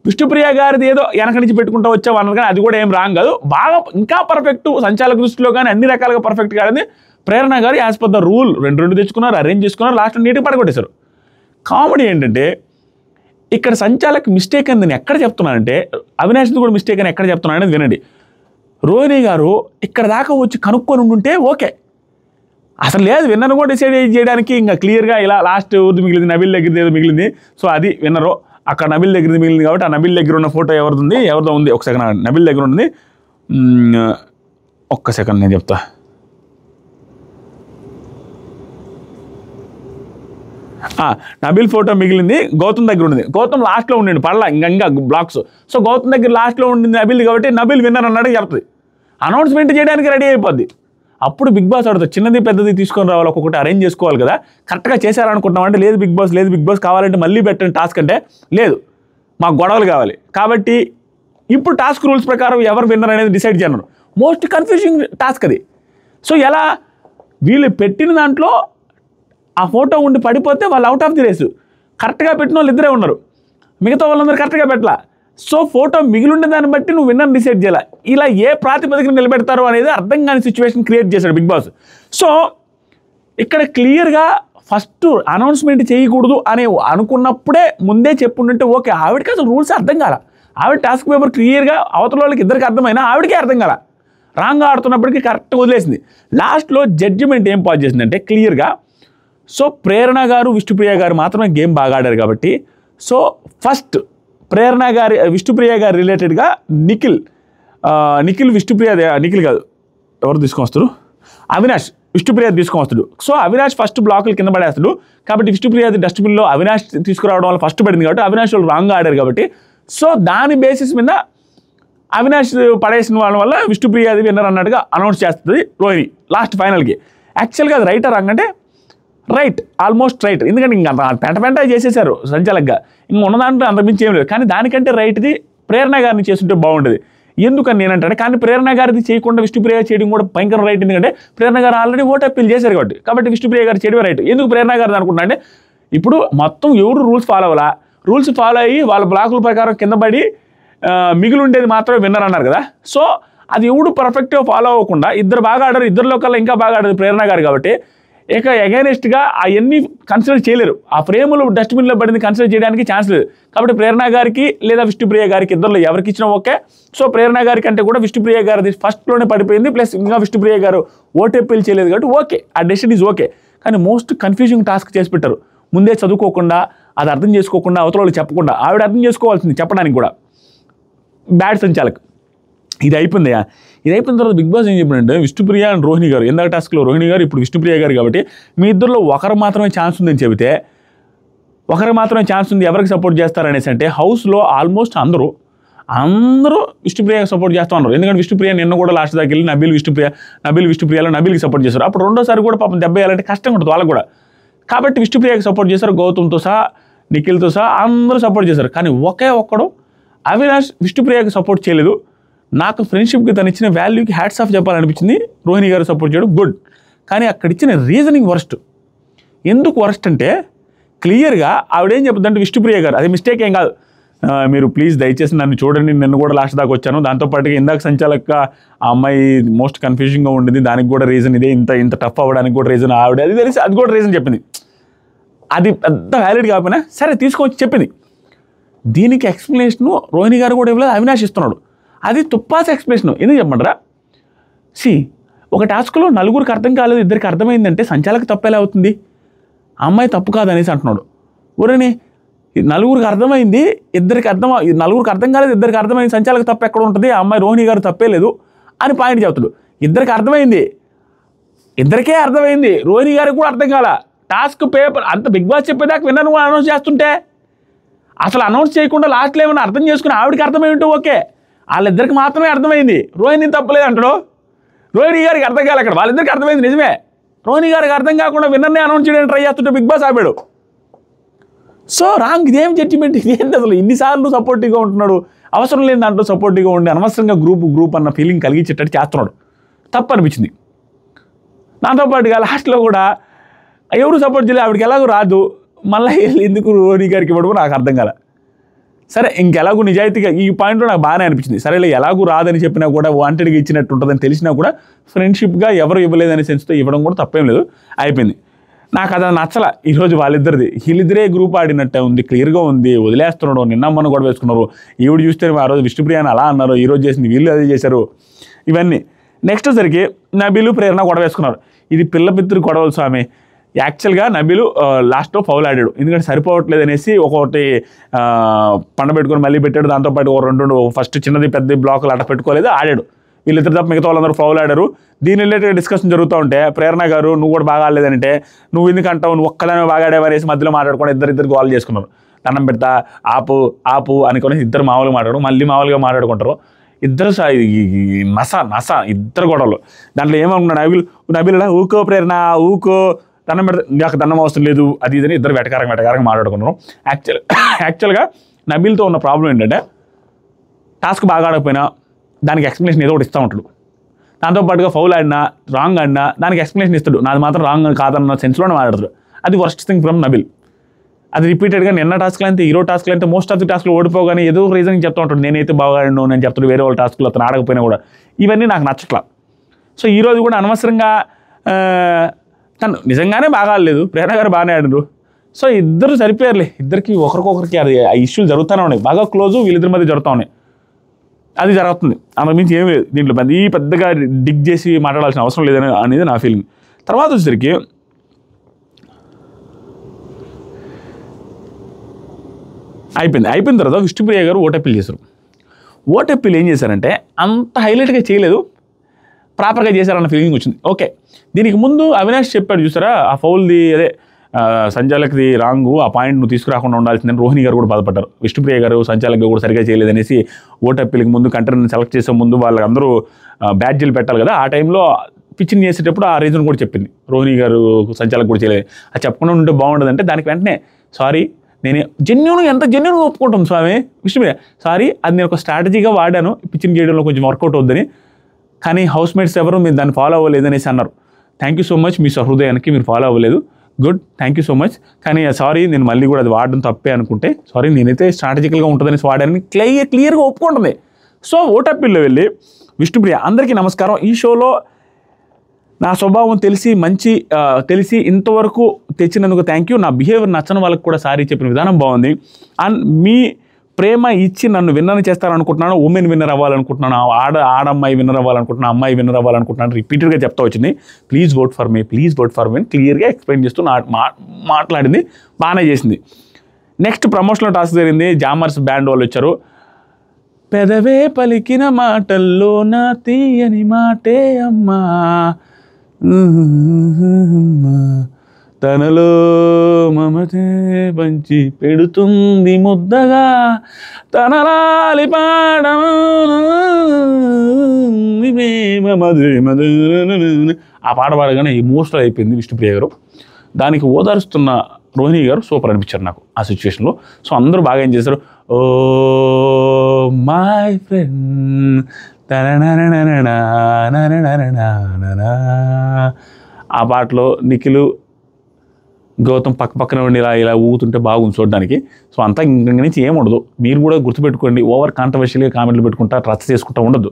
విష్ణుప్రియ గారిది ఏదో వెనక నుంచి పెట్టుకుంటూ వచ్చామన్నది, కానీ అది కూడా ఏం రాంగ్ కాదు. బాగా ఇంకా పర్ఫెక్ట్ సంచాలక దృష్టిలో కానీ అన్ని రకాలుగా పర్ఫెక్ట్గా ఆడింది ప్రేరణ గారు. యాజ్ పర్ ద రూల్ 2 తెచ్చుకున్నారు, అరేంజ్ చేసుకున్నారు, లాస్ట్ నీట్గా పడగొట్టేశారు. కామెడీ ఏంటంటే ఇక్కడ సంచాలక్ మిస్టేక్ అని నేను ఎక్కడ చెప్తున్నానంటే, అవినాష్ది కూడా మిస్టేక్ అని ఎక్కడ చెప్తున్నాను అనేది వినండి. రోహిణి గారు ఇక్కడ దాకా వచ్చి కనుక్కొని ఉంటే ఓకే, అసలు లేదు విన్నర్ కూడా డిసైడ్ చేయడానికి ఇంకా క్లియర్గా ఇలా లాస్ట్ ఊరిది మిగిలింది, నబీల్ దగ్గరది ఏదో మిగిలింది. సో అది విన్నరు, అక్కడ నబీల్ దగ్గరది మిగిలింది కాబట్టి ఆ నబీల్ దగ్గర ఉన్న ఫోటో ఎవరిదో ఉంది, ఒక సెకండ్ నబీల్ దగ్గర ఉంది, ఒక్క సెకండ్ నేను చెప్తా. నబీల్ ఫోటో మిగిలింది, గౌతమ్ దగ్గర ఉండింది. గౌతమ్ లాస్ట్లో ఉండండి పడలా ఇంకా బ్లాక్స్. సో గౌతమ్ దగ్గర లాస్ట్లో ఉండింది నబీల్ కాబట్టి నబీల్ విన్నర్ అన్నాడు చెప్తుంది, అనౌన్స్మెంట్ చేయడానికి రెడీ అయిపోద్ది. అప్పుడు బిగ్ బాస్ ఆడుతుంది, చిన్నది పెద్దది తీసుకొని రావాలి, ఒక్కొక్కటి అరేంజ్ చేసుకోవాలి కదా, కరెక్ట్గా చేశారనుకుంటున్నాం అంటే లేదు బిగ్ బాస్ కావాలంటే మళ్ళీ పెట్టండి టాస్క్ అంటే లేదు, మాకు గొడవలు కావాలి. కాబట్టి ఇప్పుడు టాస్క్ రూల్స్ ప్రకారం ఎవరు విన్నర్ అనేది డిసైడ్ చేయను. మోస్ట్ కన్ఫ్యూజింగ్ టాస్క్ అది. సో ఎలా వీళ్ళు పెట్టిన దాంట్లో ఆ ఫోటో ఉండి పడిపోతే వాళ్ళు అవుట్ ఆఫ్ ది రేసు. కరెక్ట్గా పెట్టిన వాళ్ళు ఇద్దరే ఉన్నారు, మిగతా వాళ్ళందరూ కరెక్ట్గా పెట్టలా. సో ఫోటో మిగిలిండే దాన్ని బట్టి నువ్వు విన్నర్ డిసైడ్ చేయాలి. ఇలా ఏ ప్రాతిపదికన నిలబెడతారో అనేది అర్థం కాని సిచ్యువేషన్ క్రియేట్ చేశాడు బిగ్ బాస్. సో ఇక్కడ క్లియర్గా ఫస్ట్ అనౌన్స్మెంట్ చేయకూడదు అని అనుకున్నప్పుడే ముందే చెప్పుంటే ఓకే. ఆవిడకి అసలు రూల్స్ అర్థం కాల, ఆవిడ టాస్క్ పేపర్ క్లియర్గా అవతల వాళ్ళకి ఇద్దరికి అర్థమైనా ఆవిడకే అర్థం కాల. రాంగ్గా ఆడుతున్నప్పటికీ కరెక్ట్గా వదిలేసింది. లాస్ట్లో జడ్జిమెంట్ ఏం పాస్ చేసిందంటే క్లియర్గా, సో ప్రేరణ గారు విష్ణుప్రియ గారు మాత్రమే గేమ్ బాగా ఆడారు కాబట్టి, సో ఫస్ట్ ప్రేరణ గారి విష్ణుప్రియ గారు రిలేటెడ్గా నిఖిల్ విష్ణుప్రియ నిఖిల్ కాదు ఎవరు తీసుకొని వస్తారు, అవినాష్ విష్ణుప్రియ తీసుకొని వస్తాడు. సో అవినాష్ ఫస్ట్ బ్లాకులు కింద పడేస్తాడు కాబట్టి విష్ణుప్రియ డస్ట్బిన్లో అవినాష్ తీసుకురావడం వల్ల ఫస్ట్ పడింది కాబట్టి అవినాష్ వాళ్ళు రాంగ్గా ఆడారు కాబట్టి, సో దాని బేసిస్ మీద అవినాష్ పడేసిన వాళ్ళ వల్ల విష్ణుప్రియ అది విన్నర్ అన్నట్టుగా అనౌన్స్ చేస్తుంది రోహిణి లాస్ట్ ఫైనల్కి. యాక్చువల్గా అది రైట్ రాంగ్ అంటే రైట్, ఆల్మోస్ట్ రైట్. ఎందుకంటే ఇంకా పెంట చేసేసారు సంచాలకుగా, ఇంక ఉన్న దాంట్లో అంతమించి ఏం లేదు. కానీ దానికంటే రైట్ది ప్రేరణ గారిని చేస్తుంటే బాగుండేది. ఎందుకని నేనంటాను, కానీ ప్రేరణ గారిది చేయకుండా విష్ణుప్రియ చేయడం కూడా భయంకర రైట్. ఎందుకంటే ప్రేరణ గారు ఆల్రెడీ ఓట్ అప్పీల్ చేశారు కాబట్టి విష్ణుప్రియ గారు చేయడమే రైట్. ఎందుకు ప్రేరణ గారు అనుకుంటున్నా అంటే, ఇప్పుడు మొత్తం ఎవరు రూల్స్ ఫాలో అవ్వాలా, రూల్స్ ఫాలో అయ్యి వాళ్ళ బ్లాకుల ప్రకారం కింద పడి మిగిలి ఉండేది మాత్రమే విన్నర్ అన్నారు కదా. సో అది ఎవడు పర్ఫెక్ట్గా ఫాలో అవ్వకుండా ఇద్దరు బాగా ఆడారు, ఇద్దరిలో కల్లా ఇంకా బాగా ఆడారు ప్రేరణ గారు కాబట్టి ఇక అగైనెస్ట్గా అవన్నీ కన్సిడర్ చేయలేరు. ఆ ఫ్రేములు డస్ట్బిన్లో పడింది కన్సిడర్ చేయడానికి ఛాన్స్ లేదు. కాబట్టి ప్రేరణ గారికి లేదా విష్ణుప్రియ గారికి ఇద్దరిలో ఎవరికి ఇచ్చినా ఓకే. సో ప్రేరణ గారికి అంటే కూడా విష్ణుప్రియ గారిది ఫస్ట్లోనే పడిపోయింది, ప్లస్ ఇంకా విష్ణుప్రియ గారు ఓటు అప్పీల్ చేయలేదు కాబట్టి ఓకే, ఆ డెసిషన్ ఈజ్ ఓకే. కానీ మోస్ట్ కన్ఫ్యూజింగ్ టాస్క్ చేసి పెట్టారు. ముందే చదువుకోకుండా, అది అర్థం చేసుకోకుండా, అవతల వాళ్ళు చెప్పకుండా, ఆవిడ అర్థం చేసుకోవాల్సింది చెప్పడానికి కూడా బ్యాడ్ సంచాలక్. ఇది అయిపోయిందయ్యా. ఇది అయిపోయిన తర్వాత బిగ్ బాస్ ఏం చెప్పినంటే విష్ణుప్రియ అండ్ రోహిణి గారు, ఎందాక టాస్క్లో రోహిణి గారు ఇప్పుడు విష్ణుప్రియ గారు కాబట్టి మీ ఇద్దరిలో ఒకరు మాత్రమే ఛాన్స్ ఉందని చెబితే, ఒకరు మాత్రమే ఛాన్స్ ఉంది ఎవరికి సపోర్ట్ చేస్తారనేసి అంటే హౌస్లో ఆల్మోస్ట్ అందరూ విష్ణుప్రియకి సపోర్ట్ చేస్తూ ఉన్నారు. ఎందుకంటే విష్ణుప్రియ నిన్న కూడా లాస్ట్ దాకా వెళ్ళి నబీల్ విష్ణుప్రియలో నబీల్కి సపోర్ట్ చేశారు. అప్పుడు రెండోసారి కూడా పాపం దెబ్బ వేయాలంటే కష్టంగా ఉంటుంది వాళ్ళకు కూడా. కాబట్టి విష్ణుప్రియకి సపోర్ట్ చేశారు, గౌతమ్తో సహా నిఖిల్తో సహా అందరూ సపోర్ట్ చేశారు. కానీ ఒకే ఒక్కడు అవినాష్ విష్ణుప్రియకి సపోర్ట్ చేయలేదు. నాకు ఫ్రెండ్షిప్కి తను ఇచ్చిన వాల్యూకి హ్యాట్స్ ఆఫ్ చెప్పాలనిపించింది. రోహిణి గారు సపోర్ట్ చేయడం గుడ్, కానీ అక్కడ ఇచ్చిన రీజనింగ్ వర్స్ట్. ఎందుకు వర్స్ట్ అంటే క్లియర్గా ఆవిడేం చెప్తుందంటే విష్ణుప్రియ గారు, అది మిస్టేక్ ఏం కాదు, మీరు ప్లీజ్ దయచేసి నన్ను చూడండి, నిన్ను కూడా లాస్ట్ దాకా వచ్చాను, దాంతోపాటుగా ఇందాక సంచాలక ఆ అమ్మాయి మోస్ట్ కన్ఫ్యూజింగ్గా ఉండింది, దానికి కూడా రీజన్ ఇదే, ఇంత టఫ్ అవ్వడానికి కూడా రీజన్ ఆవిడ, అది తెలిసి అది కూడా రీజన్ చెప్పింది. అది పెద్ద వ్యాలిడ్ కాకపోయినా సరే తీసుకొచ్చి చెప్పింది. దీనికి ఎక్స్ప్లెనేషను రోహిణి గారు కూడా ఇవ్వలేదు, అవినాష్ ఇస్తున్నాడు. అది తుప్పాస్ ఎక్స్ప్లెనేషన్. ఎందుకు చెప్పమంటారా, ఒక టాస్క్లో నలుగురికి అర్థం కాలేదు, ఇద్దరికి అర్థమైందంటే సంచాలక తప్పు ఎలా అవుతుంది? ఆ అమ్మాయి తప్పు కాదనేసి అంటున్నాడు. ఊరని నలుగురికి అర్థమైంది, నలుగురికి అర్థం కాలేదు, ఇద్దరికి అర్థమైంది, సంచాలక తప్పు ఎక్కడ ఉంటుంది? ఆ అమ్మాయి రోహిణి గారు తప్పే లేదు అని పాయింట్ చెప్తాడు. ఇద్దరికి అర్థమైంది, ఇద్దరికే అర్థమైంది, రోహిణి గారికి కూడా అర్థం కాల. టాస్క్ పేపర్ అంత బిగ్ బాస్ చెప్పేదాకా విన్నర్ కూడా అనౌన్స్ చేస్తుంటే, అసలు అనౌన్స్ చేయకుండా లాస్ట్లో ఏమైనా అర్థం చేసుకుని ఆవిడకి అర్థమై ఉంటే ఓకే, వాళ్ళిద్దరికి మాత్రమే అర్థమైంది, రోహిణి తప్పలేదు అంటాడు. రోహిణి గారికి అర్థం కాలే, అక్కడ వాళ్ళిద్దరికి అర్థమైంది నిజమే. రోహిణి గారికి అర్థం కాకుండా విన్నర్ని అనౌన్స్ చేయడానికి ట్రై చేస్తుంటే బిగ్ బాస్ ఆపాడు. సో రాంగ్, ఇదేం జడ్జిమెంట్, ఇదేంటి అసలు? ఇన్నిసార్లు సపోర్టివ్గా ఉంటున్నాడు, అవసరం లేని దాంట్లో సపోర్టివ్గా ఉండి అనవసరంగా గ్రూప్ అన్న ఫీలింగ్ కలిగించేటట్టు చేస్తున్నాడు. తప్పు అనిపించింది. దాంతోపాటుగా లాస్ట్లో కూడా ఎవరు సపోర్ట్ చేయలేదు, ఆవిడకి ఎలాగో రాదు, మళ్ళీ ఎందుకు రోహిణి గారికి ఇవ్వడం నాకు అర్థం కాలే. సరే ఇంకెలాగూ నిజాయితీగా ఈ పాయింట్లో నాకు బాగానే అనిపించింది. సరేలే ఎలాగూ రాదని చెప్పినా కూడా వాంటెడ్గా ఇచ్చినట్టు ఉంటుందని తెలిసినా కూడా ఫ్రెండ్షిప్గా ఎవరు ఇవ్వలేదనే సెన్స్తో ఇవ్వడం కూడా తప్పేం లేదు, అయిపోయింది. నాకు అది నచ్చల ఈరోజు వీళ్ళిద్దరే గ్రూప్ ఆడినట్టే ఉంది, క్లియర్గా ఉంది, వదిలేస్తున్నాడు. నిన్న మొన్న గొడవ వేసుకున్నారు, ఈవిడ చూస్తే ఆ రోజు విష్ణుప్రియ అని అలా అన్నారు, ఈరోజు చేసింది వీళ్ళు అదే చేశారు, ఇవన్నీ. నెక్స్ట్ సరికి నబీలు ప్రేరణ గొడవ వేసుకున్నారు. ఇది పిల్ల పిత్తురు గొడవలు స్వామి. యాక్చువల్గా నబీలు లాస్ట్లో ఫౌల్ ఆడాడు, ఎందుకంటే సరిపోవట్లేదు అనేసి ఒకటి పండబెట్టుకొని మళ్ళీ పెట్టాడు. దాంతోపాటు రెండు ఫస్ట్ చిన్నది పెద్ద బ్లాకులు అట్ట పెట్టుకోలేదు, ఆడాడు. వీళ్ళిద్దరు తప్ప మిగతా వాళ్ళందరూ ఫౌల్ ఆడారు. దీని రిలేటెడ్ డిస్కషన్ జరుగుతూ ఉంటే ప్రేరణ గారు నువ్వు కూడా బాగా ఆడలేదంటే, నువ్వు ఎందుకంటావు, నువ్వు ఒక్కదానే బాగా ఆడేవారేసి మధ్యలో మాట్లాడుకొని ఇద్దరు గోల్ చేసుకున్నారు. దండం పెడతా ఆపు అనుకొని ఇద్దరు మామూలుగా మాట్లాడు, మళ్ళీ మామూలుగా మాట్లాడుకుంటారు. ఇద్దరు నస ఇద్దరు గొడవలు. దాంట్లో ఏమనుకున్నాడు నబీల్ ఊకో ప్రేరణ ఊకో, దండం పెడితే నాకు దండం అవసరం లేదు, అది ఇదని ఇద్దరు వెటకారంగా మాట్లాడుకున్నారు. యాక్చువల్గా నబీల్తో ఉన్న ప్రాబ్లం ఏంటంటే, టాస్క్ బాగా ఆడకపోయినా దానికి ఎక్స్ప్లెనేషన్ ఏదో ఒకటి ఇస్తూ ఉంటాడు. దాంతోపాటుగా ఫౌల్ ఆడినా రాంగ్ ఆడినా దానికి ఎక్స్ప్లెనేషన్ ఇస్తాడు, నాది మాత్రం రాంగ్ కాదన్న సెన్స్లోనే మాట్లాడతాడు. అది వర్స్ట్ థింగ్ ఫ్రమ్ నబీల్. అది రిపీటెడ్గా నిన్న టాస్క్లు అయితే ఈరో టాస్క్లు అయితే మోస్ట్ ఆఫ్ ది టాస్క్లు ఓడిపోగానే ఏదో ఒక రీజన్ చెప్తూ ఉంటాడు, నేనైతే బాగా ఆడిను నేను చెప్తాడు, వేరే వాళ్ళ టాస్క్లు అతను ఆడకపోయినా కూడా. ఇవన్నీ నాకు నచ్చట్లా. సో ఈరోజు కూడా అనవసరంగా తను నిజంగానే బాగా ఆడలేదు, ప్రేరణ గారు బాగానే ఆడినారు. సో ఇద్దరు సరిపోయారులే, ఇద్దరికి ఒకరికొకరికి అది ఆ ఇష్యూలు జరుగుతూనే ఉన్నాయి, బాగా క్లోజు వీళ్ళిద్దరి మధ్య జరుగుతూ ఉన్నాయి. అది జరుగుతుంది. అంతకుమించి ఏమీ లేదు దీంట్లో. పెద్దగా డిగ్ చేసి మాట్లాడాల్సిన అవసరం లేదని అనేది నా ఫీలింగ్. తర్వాత వచ్చేసరికి అయిపోయిన తర్వాత విష్ణుప్రియ గారు ఓటప్పీల్ చేశారు. ఓటప్పీల్ ఏం చేశారంటే అంత హైలైట్గా చేయలేదు, ప్రాపర్గా చేశారన్న ఫీలింగ్ వచ్చింది. ఓకే, దీనికి ముందు అవినాష్ చెప్పాడు చూసారా, ఆ ఫౌల్ది అదే సంచాలక్ది రాంగు, ఆ పాయింట్ నువ్వు తీసుకురాకుండా ఉండాల్సిందని రోహిణి గారు కూడా బాధపడ్డారు. విష్ణుప్రియ గారు సంచాలక్ కూడా సరిగ్గా చేయలేదనేసి ఓటప్పీల్కి ముందు కంటెంట్ని సెలెక్ట్ చేసే ముందు వాళ్ళందరూ బ్యాడ్జీలు పెట్టాలి కదా, ఆ టైంలో పిచ్చింగ్ చేసేటప్పుడు ఆ రీజన్ కూడా చెప్పింది. రోహిణి గారు సంచాలక్ కూడా చేయలేదు, అది చెప్పకుండా ఉంటే బాగుండదంటే దానికి వెంటనే సారీ, నేను ఎంత జెన్యూన్గా ఒప్పుకుంటాను స్వామి విష్ణుప్రియ, సారీ అది నేను ఒక స్ట్రాటజీగా వాడాను పిచ్చింగ్ చేయడంలో కొంచెం వర్కౌట్ అవుద్దని, కానీ హౌస్మేట్స్ ఎవరు మీరు దాన్ని ఫాలో అవ్వలేదనేసి అన్నారు. థ్యాంక్ యూ సో మచ్, మీ సహృదయానికి మీరు ఫాలో అవ్వలేదు, good, thank you so much. కానీ సారీ, నేను మళ్ళీ కూడా అది వాడడం తప్పే అనుకుంటే సారీ, నేనైతే స్ట్రాటజికల్గా ఉంటుందనేసి వాడానని క్లియర్గా ఒప్పుకుంటుంది. సో ఓటప్పీల్లో వెళ్ళి విష్ణుప్రియ, అందరికీ నమస్కారం. ఈ షోలో నా స్వభావం తెలిసి ఇంతవరకు తెచ్చినందుకు థ్యాంక్ యూ. నా బిహేవియర్ నచ్చని వాళ్ళకి కూడా సారీ చెప్పిన విధానం బాగుంది. అండ్ మీ ప్రేమ ఇచ్చి నన్ను విన్నర్ చేస్తారనుకుంటున్నాను, ఉమెన్ విన్నర్ అవ్వాలనుకుంటున్నాను, ఆడమ్మాయి విన్నర్ అవ్వాలనుకుంటున్నాను, అమ్మాయి విన్నర్ అవ్వాలనుకుంటున్నాను, రిపీటెడ్గా చెప్తా వచ్చింది. ప్లీజ్ ఓట్ ఫర్ మీ క్లియర్గా ఎక్స్ప్లెయిన్ చేస్తూ మాట్లాడింది, బాగానే చేసింది. నెక్స్ట్ ప్రమోషనల్ టాస్క్ జరిగింది. జామర్స్ బ్యాండ్ వాళ్ళు వచ్చారు. పెదవే పలికిన మాటల్లో నా తీయని మాటే అమ్మా, తనలో మమతే పంచి పెడుతుంది ముద్దగా, తనలాలి పాడమ ఆ పాట పాడగానే ఎమోషనల్ అయిపోయింది విష్ణుప్రియ గారు. దానికి ఓదారుస్తున్న రోహిణి గారు సూపర్ అనిపించారు నాకు ఆ సిచ్యువేషన్లో. సో అందరూ బాగా ఏం చేశారు. ఓ మై ఫ్రెండ్ ఆ పాటలో నిఖిల్ గౌతమ్ పక్కన ఉండి ఇలా ఊగుతుంటే బాగుంది చూడడానికి. సో అంతా ఇంక నుంచి ఏం ఉండదు. మీరు కూడా గుర్తుపెట్టుకోండి, ఓవర్ కాంట్రవర్షియల్గా కామెంట్లు పెట్టుకుంటా రచ్చ చేసుకుంటా ఉండద్దు,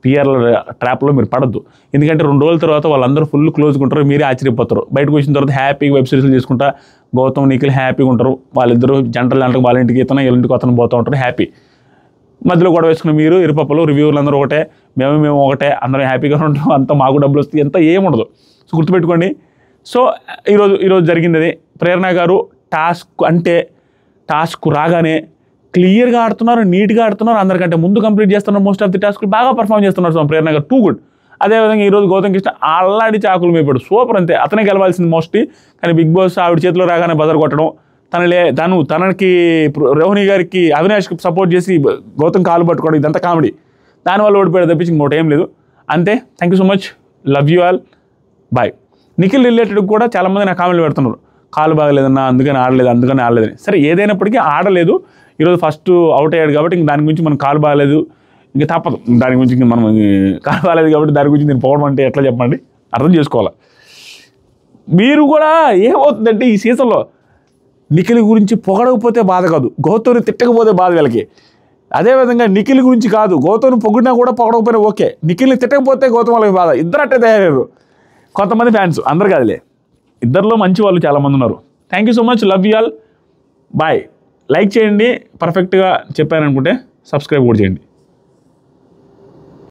పిఆర్ల ట్రాప్లో మీరు పడద్దు. ఎందుకంటే 2 రోజుల తర్వాత వాళ్ళందరూ ఫుల్ క్లోజ్గా ఉంటారు, మీరే ఆశ్చర్యపోతారు. బయటకు వచ్చిన తర్వాత హ్యాపీగా వెబ్ సిరీస్లు చేసుకుంటా గౌతమ్ నిఖిల్ హ్యాపీగా ఉంటారు. వాళ్ళిద్దరూ జంటలకు వాళ్ళ ఇంటికి వీళ్ళింటికి అతను పోతూ ఉంటారు హ్యాపీ. మధ్యలో గొడవ వేసుకున్న మీరు ఇరుపప్పలు రివ్యూలు అందరూ ఒకటే, మేము ఒకటే, అందరం హ్యాపీగా ఉంటాం, అంతా మాకు డబ్బులు వస్తాయి, ఎంత ఏముండదు. సో గుర్తుపెట్టుకోండి. సో ఈరోజు జరిగింది అది. ప్రేరణ గారు టాస్క్ రాగానే క్లియర్గా ఆడుతున్నారు, నీట్గా ఆడుతున్నారు, అందరికంటే ముందు కంప్లీట్ చేస్తున్నారు. మోస్ట్ ఆఫ్ ది టాస్క్లు బాగా పర్ఫామ్ చేస్తున్నారు. సో ప్రేరణ గారు టూ గుడ్. అదేవిధంగా ఈరోజు గౌతమ్ కృష్ణ అల్లాడి చాకులు మేపాడు, సూపర్. అంతే, అతనే గెలవాల్సింది మోస్ట్లీ. కానీ బిగ్ బాస్ ఆవిడ చేతిలో రాగానే బజర్ కొట్టడం, తనకి రోహిణి గారికి అవినాష్కి సపోర్ట్ చేసి గౌతమ్ కాలు పట్టుకోవడం, ఇదంతా కామెడీ. దానివల్ల ఓడిపోయాడు తప్పించి ఇంకోటి ఏం లేదు. అంతే. Thank you so much, love you all, bye. Nikhil related కూడా చాలామంది నా కామెంట్లు పెడుతున్నారు, కాలు బాగలేదన్నా అందుకని ఆడలేదని. సరే, ఏదైనప్పటికీ ఆడలేదు. ఈరోజు ఫస్ట్ అవుట్ అయ్యాడు కాబట్టి ఇంక దాని గురించి మనం కాలు బాగలేదు, ఇంక తప్పదు. దాని గురించి ఇంక మనం కాలు బాగలేదు కాబట్టి దాని గురించి నేను పోవడం అంటే ఎట్లా చెప్పండి, అర్థం చేసుకోవాలి. మీరు కూడా ఏమవుతుందంటే ఈ సీజన్లో నిఖిల్ గురించి పొగడకపోతే బాధ కాదు, గౌతమ్ని తిట్టకపోతే బాధ వీళ్ళకి. అదేవిధంగా నిఖిల్ గురించి కాదు, గౌతమ్ని పొగిడినా కూడా పొగడకపోయినా ఓకే, నిఖిల్ని తిట్టకపోతే గౌతమ్ వాళ్ళకి బాధ. ఇద్దరు అట్టే తయారయ్యారు. కొంతమంది ఫ్యాన్స్, అందరు కాదులే, ఇద్దరిలో మంచి వాళ్ళు చాలామంది ఉన్నారు. Thank you so much, love you all, bye. Like చేయండి, పర్ఫెక్ట్గా చెప్పారనుకుంటే సబ్స్క్రైబ్ కూడా చేయండి.